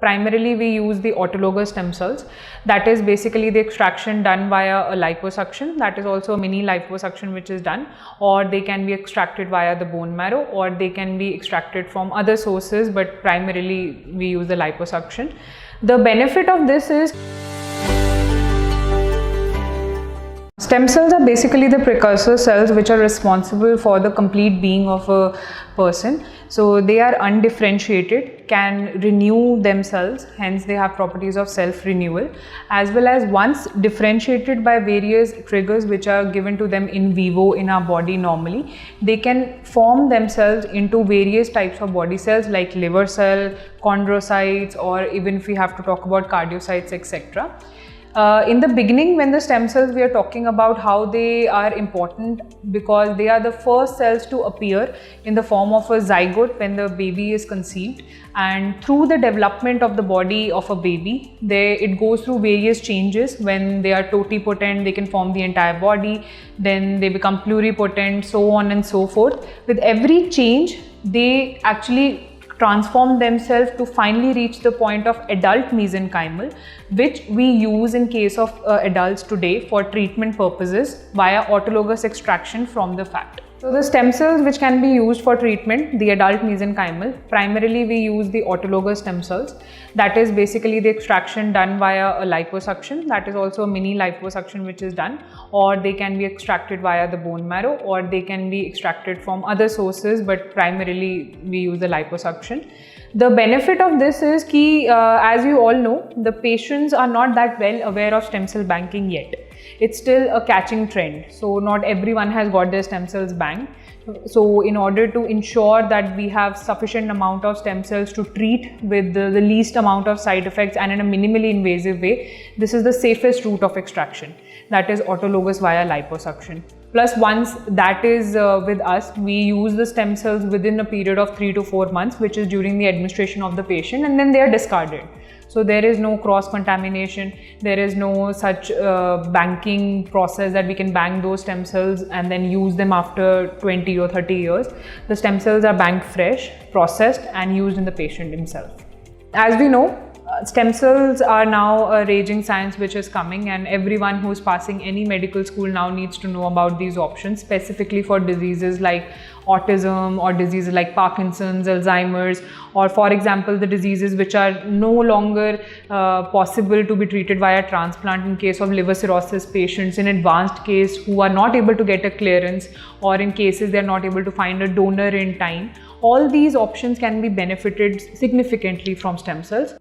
Primarily, we use the autologous stem cells. That is basically the extraction done via a liposuction. That is also a mini liposuction which is done, or they can be extracted via the bone marrow, or they can be extracted from other sources, but primarily we use the liposuction. The benefit of this is stem cells are basically the precursor cells which are responsible for the complete being of a person. So they are undifferentiated, can renew themselves, hence they have properties of self-renewal, as well as once differentiated by various triggers which are given to them in vivo in our body normally, they can form themselves into various types of body cells like liver cell, chondrocytes, or even if we have to talk about cardiocytes, etc. In the beginning, when the stem cells, we are talking about how they are important because they are the first cells to appear in the form of a zygote when the baby is conceived, and through the development of the body of a baby, it goes through various changes. When they are totipotent, they can form the entire body, then they become pluripotent, so on and so forth. With every change, they actually transform themselves to finally reach the point of adult mesenchymal, which we use in case of adults today for treatment purposes via autologous extraction from the fat. So the stem cells which can be used for treatment, the adult mesenchymal, primarily we use the autologous stem cells. That is basically the extraction done via a liposuction. That is also a mini liposuction which is done, or they can be extracted via the bone marrow, or they can be extracted from other sources, but primarily we use the liposuction. The benefit of this is as you all know, the patients are not that well aware of stem cell banking yet. It's still a catching trend, so not everyone has got their stem cells banked. So in order to ensure that we have sufficient amount of stem cells to treat with the least amount of side effects and in a minimally invasive way, this is the safest route of extraction, that is autologous via liposuction. Plus, once that is with us, we use the stem cells within a period of 3 to 4 months, which is during the administration of the patient, and then they are discarded. So there is no cross-contamination, there is no such banking process that we can bank those stem cells and then use them after 20 or 30 years. The stem cells are banked fresh, processed and used in the patient himself. As we know, stem cells are now a raging science which is coming, and everyone who is passing any medical school now needs to know about these options, specifically for diseases like autism or diseases like Parkinson's, Alzheimer's, or for example the diseases which are no longer possible to be treated via transplant in case of liver cirrhosis patients, in advanced case who are not able to get a clearance, or in cases they are not able to find a donor in time. All these options can be benefited significantly from stem cells.